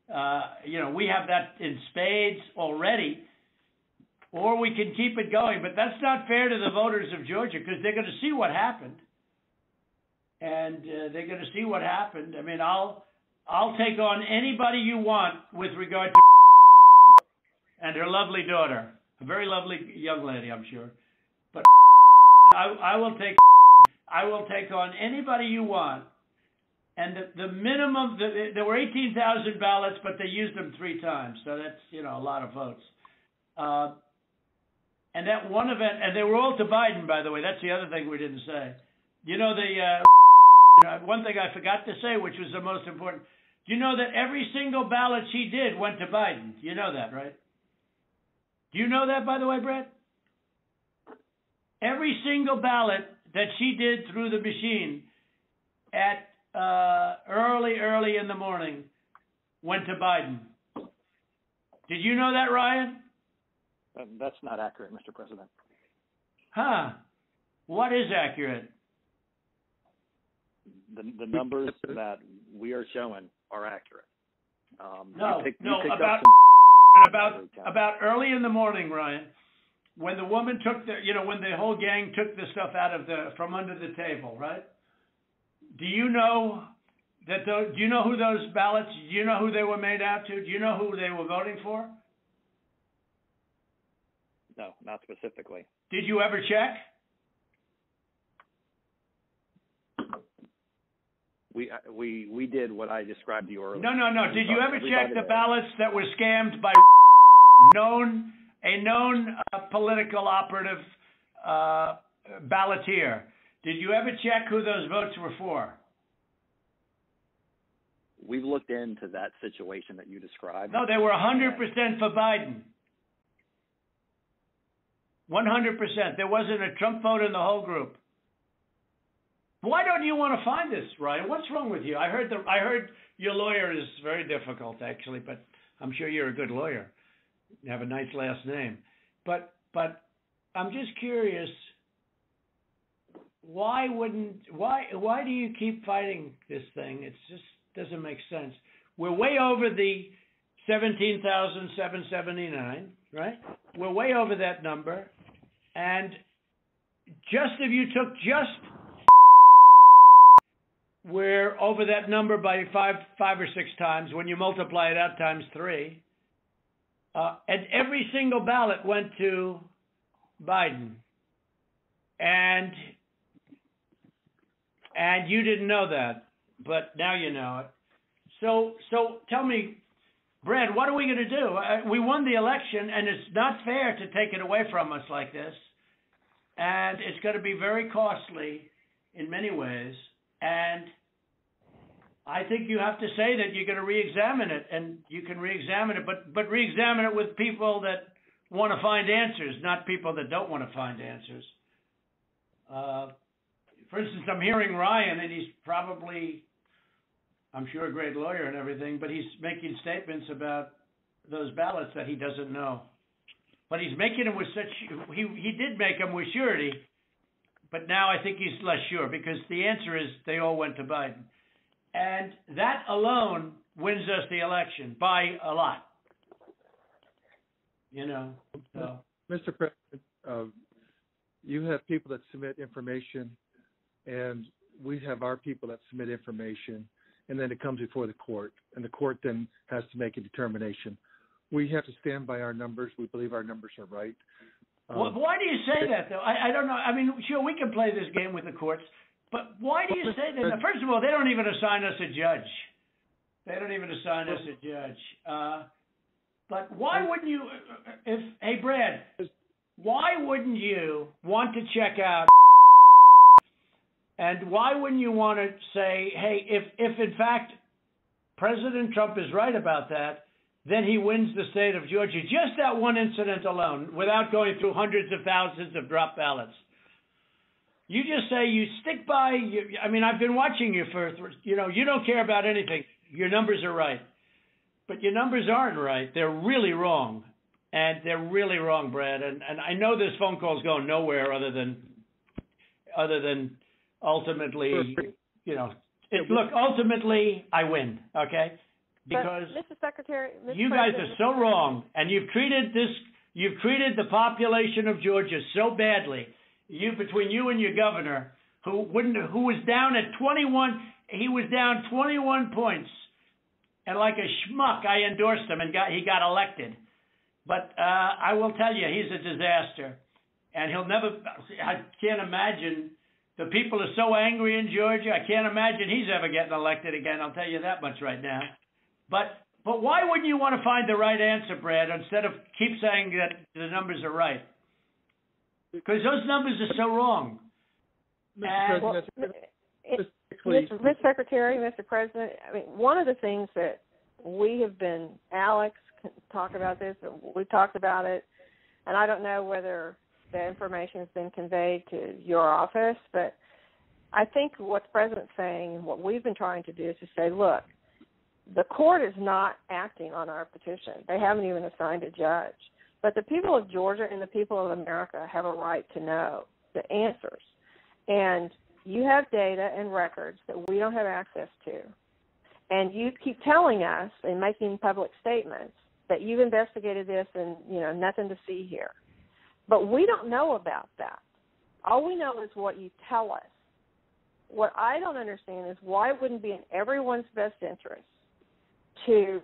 We have that in spades already, or we can keep it going. But that's not fair to the voters of Georgia because they're going to see what happened. And they're going to see what happened. I'll take on anybody you want with regard to and her lovely daughter, a very lovely young lady, I'm sure. But I will take on anybody you want And the minimum, there were 18,000 ballots, but they used them 3 times. So that's, a lot of votes. And that one event, and they were all to Biden, by the way. That's the other thing we didn't say. One thing I forgot to say, which was the most important. Do you know that every single ballot she did went to Biden? You know that, right? Do you know that, by the way, Brett? Every single ballot that she did through the machine at early in the morning went to Biden. Did you know that, Ryan? That's not accurate, Mr. President. Huh. What is accurate? The numbers that we are showing are accurate. About early in the morning, Ryan, when the woman took when the whole gang took the stuff from under the table, right? Do you know do you know who those ballots? Do you know who they were made out to? Do you know who they were voting for? No, not specifically. Did you ever check? We did what I described to you earlier. No. Did you ever check the ballots that were scammed by a known political operative balloteer? Did you ever check who those votes were for? We've looked into that situation that you described. No, they were 100% for Biden. 100%. There wasn't a Trump vote in the whole group. Why don't you want to find this, Ryan? What's wrong with you? I heard your lawyer is very difficult, actually, but I'm sure you're a good lawyer. You have a nice last name. But I'm just curious, why do you keep fighting this thing? It just doesn't make sense. We're way over the 17,779, right? We're way over that number. And if you took we're over that number by five or 6 times. When you multiply it out times 3, and every single ballot went to Biden, and you didn't know that, but now you know it. So tell me, Brad, what are we going to do? We won the election, and it's not fair to take it away from us like this, and it's going to be very costly in many ways. And I think you have to say that you're going to re-examine it, and you can re-examine it, but re-examine it with people that want to find answers, not people that don't want to find answers. For instance, I'm hearing Ryan, and he's probably, I'm sure, a great lawyer and everything, but he's making statements about those ballots that he doesn't know. But he's making them with he did make them with surety. But now I think he's less sure, because the answer is they all went to Biden. And that alone wins us the election by a lot. So. Mr. President, you have people that submit information, and we have our people that submit information, and then it comes before the court, and the court then has to make a determination. We have to stand by our numbers. We believe our numbers are right. Why do you say that, though? I don't know. I mean, sure, we can play this game with the courts, but why do you say that? First of all, they don't even assign us a judge. But why wouldn't you, hey, Brad, why wouldn't you want to check out, and why wouldn't you want to say, hey, if in fact President Trump is right about that, then he wins the state of Georgia. Just that one incident alone, without going through hundreds of thousands of drop ballots. You just say you stick by, I've been watching you you don't care about anything. Your numbers are right. But your numbers aren't right. They're really wrong. And they're really wrong, Brad. And I know this phone call is going nowhere other than ultimately, ultimately I win, okay? Because Mr. Secretary, you guys are so wrong, and you've treated the population of Georgia so badly. Between you and your governor, who was down at 21, he was down 21 points, and like a schmuck, I endorsed him, and he got elected. But I will tell you, he's a disaster, and he'll never. I can't imagine The people are so angry in Georgia. I can't imagine he's ever getting elected again. I'll tell you that much right now. But why wouldn't you want to find the right answer, Brad, instead of keep saying that the numbers are right? Because those numbers are so wrong. Mr. Secretary, Mr. President, I mean, one of the things that we have been, Alex can talk about this, we've talked about it, and I don't know whether the information has been conveyed to your office, but I think what the President's saying and what we've been trying to do is to say, look, the court is not acting on our petition. They haven't even assigned a judge. But the people of Georgia and the people of America have a right to know the answers. And you have data and records that we don't have access to. And you keep telling us and making public statements that you've investigated this and, nothing to see here. But we don't know about that. All we know is what you tell us. What I don't understand is why it wouldn't be in everyone's best interest to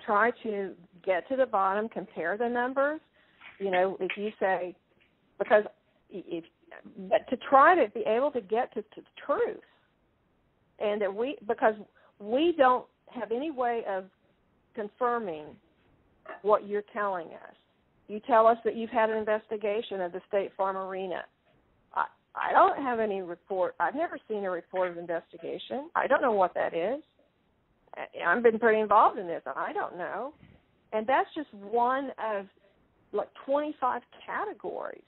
try to get to the bottom, compare the numbers. If you say, but to try to be able to get to the truth, and that because we don't have any way of confirming what you're telling us. You tell us that you've had an investigation of the State Farm Arena. I don't have any report. I've never seen a report of investigation. I don't know what that is. I've been pretty involved in this. I don't know. And that's just one of 25 categories.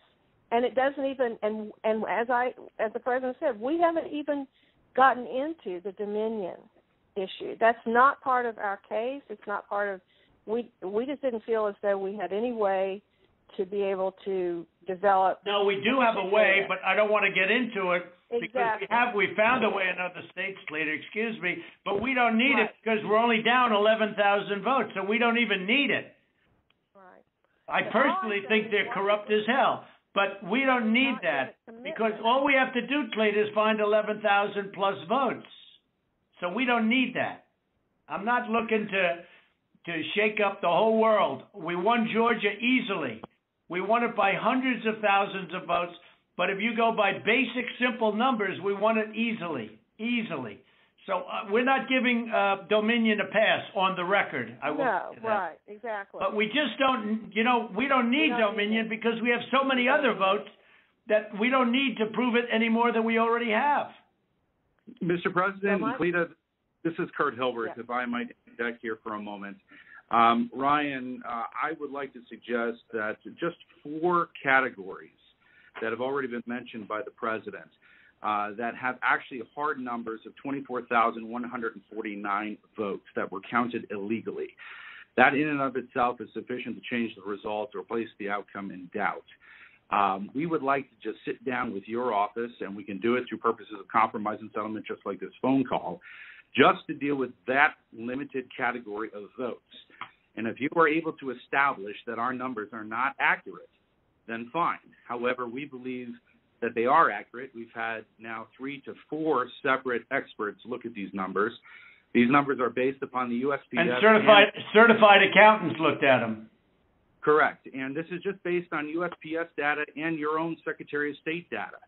And it doesn't even, and as the President said, we haven't even gotten into the Dominion issue. That's not part of our case. It's not part of, we just didn't feel as though we had any way to be able to develop. No, we do have a way, but I don't want to get into it because Exactly. we found a way in other states, Slater, excuse me, but we don't need Right. it because we're only down 11,000 votes, so we don't even need it. Right. I personally think they're corrupt as hell, but we don't need that because all we have to do, Slater, is find 11,000 plus votes. So we don't need that. I'm not looking to shake up the whole world. We won Georgia easily. We won it by hundreds of thousands of votes, but if you go by basic, simple numbers, we won it easily. So we're not giving Dominion a pass on the record. I will say that. Right, exactly. But we just don't, we don't need Dominion because we have so many other votes that we don't need to prove it any more than we already have. Mr. President, Cleta, this is Kurt Hilbert, if I might interject here for a moment. Ryan, I would like to suggest that just 4 categories that have already been mentioned by the President that have actually hard numbers of 24,149 votes that were counted illegally. That in and of itself is sufficient to change the result or place the outcome in doubt. We would like to just sit down with your office, and we can do it through purposes of compromise and settlement just like this phone call, just to deal with that limited category of votes. And if you are able to establish that our numbers are not accurate, then fine. However, we believe that they are accurate. We've had now 3 to 4 separate experts look at these numbers. These numbers are based upon the USPS. And certified accountants looked at them. Correct. And this is just based on USPS data and your own Secretary of State data.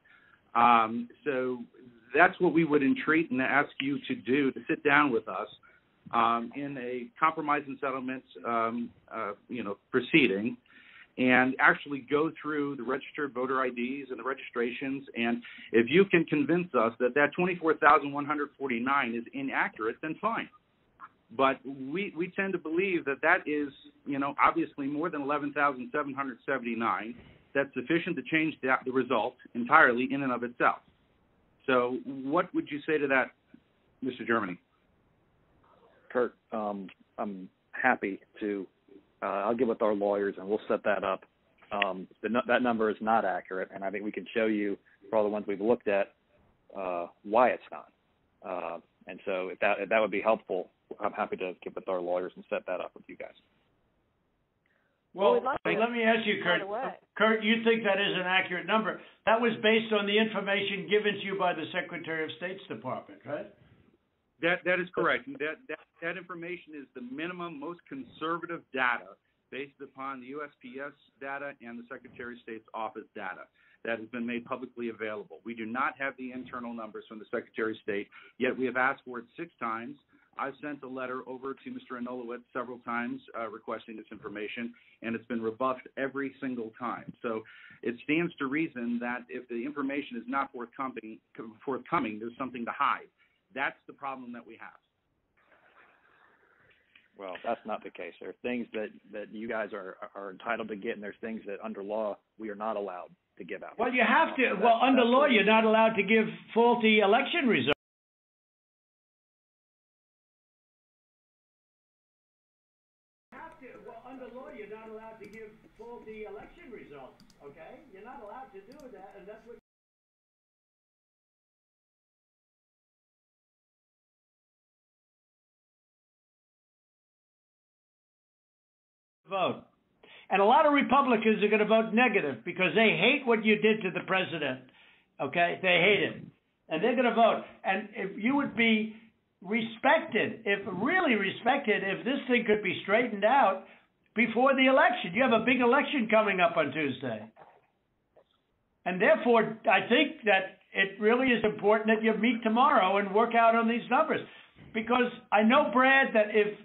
So that's what we would entreat and ask you to do, to sit down with us in a compromise and settlement proceeding and actually go through the registered voter IDs and the registrations. And if you can convince us that 24,149 is inaccurate, then fine. But we tend to believe that is, obviously more than 11,779. That's sufficient to change the result entirely in and of itself. So what would you say to that, Mr. Germany? Kurt, I'm happy to. I'll get with our lawyers and we'll set that up. That number is not accurate, and I think we can show you for all the ones we've looked at why it's not. And so if that would be helpful, I'm happy to get with our lawyers and set that up with you guys. Well, let me ask you, Kurt. Kurt, you think that is an accurate number? That was based on the information given to you by the Secretary of State's Department, right? That is correct. That information is the minimum, most conservative data based upon the USPS data and the Secretary of State's office data that has been made publicly available. We do not have the internal numbers from the Secretary of State, yet we have asked for it 6 times. I've sent a letter over to Mr. Anulowicz several times requesting this information, and it's been rebuffed every single time. So it stands to reason that if the information is not forthcoming, there's something to hide. That's the problem that we have. Well, that's not the case. There are things that you guys are entitled to get, and there's things that under law we are not allowed to give out. Well, you have to. Well, under law, you're not allowed to give faulty election results. Under law, you're not allowed to give faulty election results. Okay, you're not allowed to do that, and that's what. Vote. And a lot of Republicans are going to vote negative because they hate what you did to the president. Okay? They hate it. And they're going to vote. And if you would be respected, if this thing could be straightened out before the election. You have a big election coming up on Tuesday. And therefore, I think that it really is important that you meet tomorrow and work out on these numbers. Because I know, Brad, that if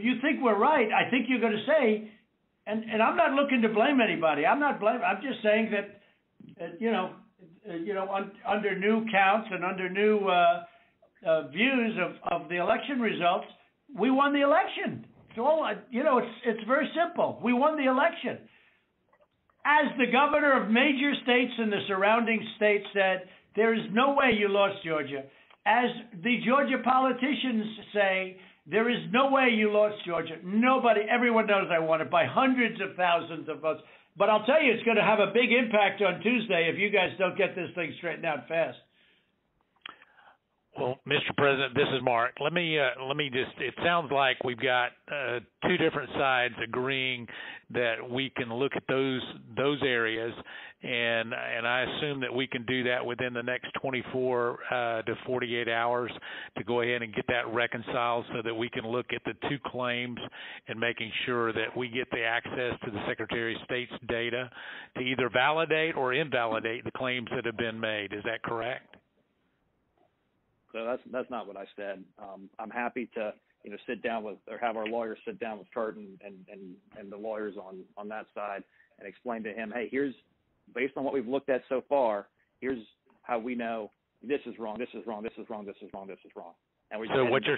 you think we're right, I think you're going to say, and I'm not looking to blame anybody. I'm just saying that, under new counts and under new views of the election results, we won the election. It's all, it's very simple. We won the election. As the governor of major states and the surrounding states said, there is no way you lost Georgia. As the Georgia politicians say, there is no way you lost Georgia. Nobody, everyone knows I won it by hundreds of thousands of votes. But I'll tell you, it's going to have a big impact on Tuesday if you guys don't get this thing straightened out fast. Well, Mr. President, this is Mark. Let me just, it sounds like we've got 2 different sides agreeing that we can look at those areas, and I assume that we can do that within the next 24 to 48 hours to go ahead and get that reconciled so that we can look at the 2 claims and making sure that we get the access to the Secretary of State's data to either validate or invalidate the claims that have been made. Is that correct? So that's not what I said. I'm happy to sit down with, or have our lawyers sit down with Kurt and the lawyers on that side and explain to him, hey, here's, based on what we've looked at so far, here's how we know this is wrong, this is wrong, this is wrong, this is wrong, this is wrong. And so what you're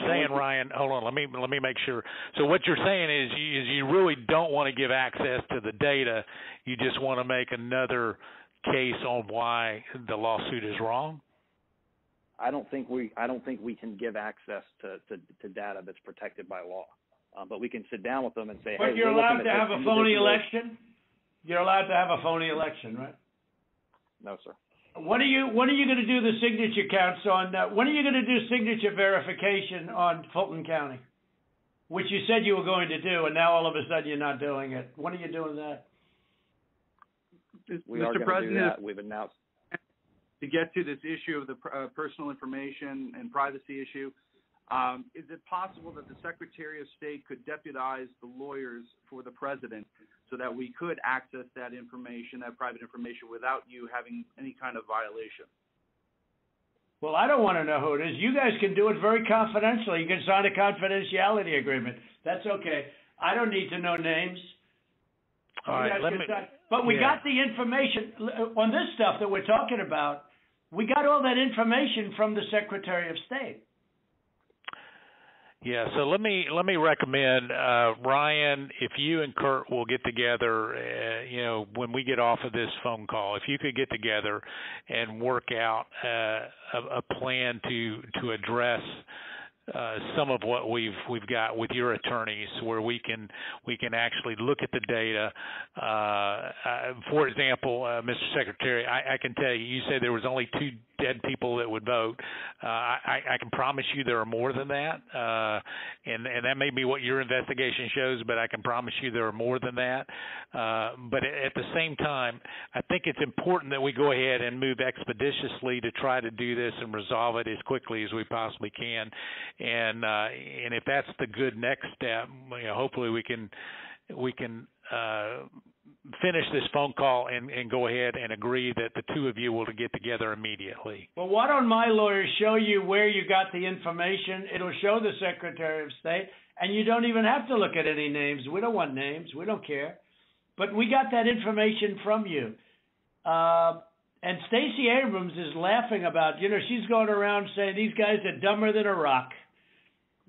saying, Ryan, hold on, let me make sure. So what you're saying is you really don't want to give access to the data. You just want to make another case on why the lawsuit is wrong? I don't think we can give access to data that's protected by law, but we can sit down with them and say, but hey, you're allowed to have a phony election. You're allowed to have a phony election, right? No, sir. When are you going to do the signature counts on? When are you going to do signature verification on Fulton County, which you said you were going to do, and now all of a sudden you're not doing it? When are you doing that? We are going to do that. We've announced. To get to this issue of the personal information and privacy issue, is it possible that the Secretary of State could deputize the lawyers for the president so that we could access that information, that private information, without you having any kind of violation? Well, I don't want to know who it is. You guys can do it very confidentially. You can sign a confidentiality agreement. That's okay. I don't need to know names. All right, but we got the information on this stuff that we're talking about. We got all that information from the Secretary of State. Yeah, so let me recommend, Ryan, if you and Kurt will get together, when we get off of this phone call, if you could get together and work out a plan to address some of what we've got with your attorneys, where we can actually look at the data. For example, Mr. Secretary, I can tell you said there was only 2 dead people that would vote. I can promise you there are more than that, and that may be what your investigation shows, but I can promise you there are more than that. But at the same time, I think it's important that we go ahead and move expeditiously to try to do this and resolve it as quickly as we possibly can. And if that's the good next step, hopefully we can finish this phone call and go ahead and agree that the two of you will get together immediately. Well, why don't my lawyers show you where you got the information? It'll show the Secretary of State, and you don't even have to look at any names. We don't want names. We don't care. But we got that information from you. And Stacey Abrams is laughing about, she's going around saying these guys are dumber than a rock.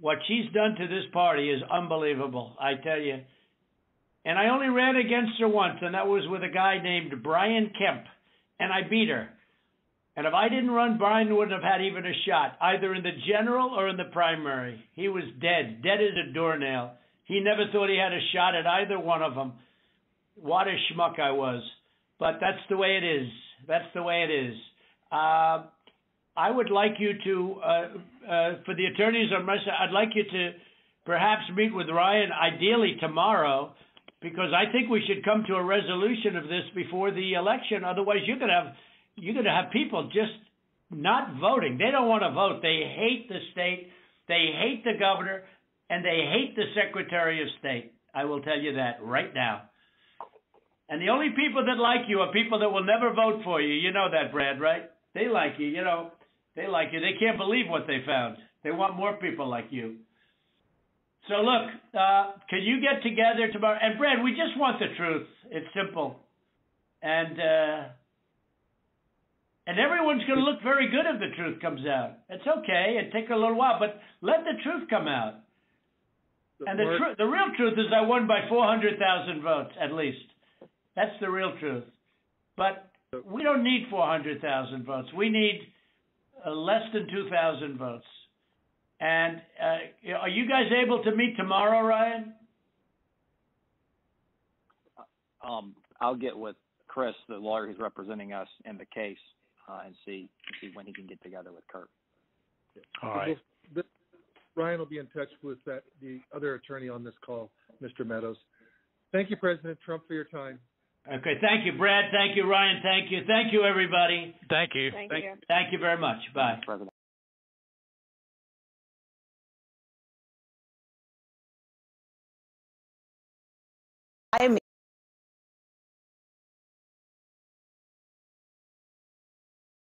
What she's done to this party is unbelievable, I tell you. And I only ran against her once, and that was with a guy named Brian Kemp, and I beat her. And if I didn't run, Brian wouldn't have had even a shot, either in the general or in the primary. He was dead as a doornail. He never thought he had a shot at either one of them. What a schmuck I was. But that's the way it is. That's the way it is. I would like you to, for the attorneys on my side, I'd like you to perhaps meet with Ryan, ideally tomorrow, because I think we should come to a resolution of this before the election. Otherwise, you're going to have people just not voting. They don't want to vote. They hate the state. They hate the governor, and they hate the Secretary of State. I will tell you that right now. And the only people that like you are people that will never vote for you. You know that, Brad, right? They like you. They like you. They can't believe what they found. They want more people like you. So look, can you get together tomorrow? And Brad, we just want the truth. It's simple. And everyone's going to look very good if the truth comes out. It's okay. It takes a little while, but let the truth come out. And the real truth is I won by 400,000 votes, at least. That's the real truth. But we don't need 400,000 votes. We need less than 2,000 votes. And are you guys able to meet tomorrow, Ryan? I'll get with Chris, the lawyer who's representing us in the case, and see when he can get together with Kurt. All right. Ryan will be in touch with the other attorney on this call, Mr. Meadows. Thank you, President Trump, for your time. Okay, thank you, Brad. Thank you, Ryan. Thank you. Thank you, everybody. Thank you. Thank you. Thank you very much. Bye. President.